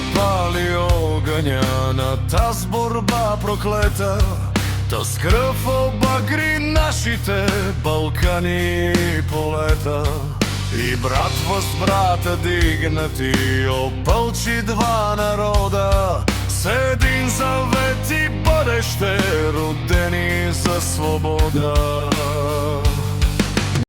запали огња на таз борба проклета. Таз крв обагри нашите Балкани и полета. И брат воз брата дигнати опълчи два народа. С един завет и бъдеще, родени за свобода.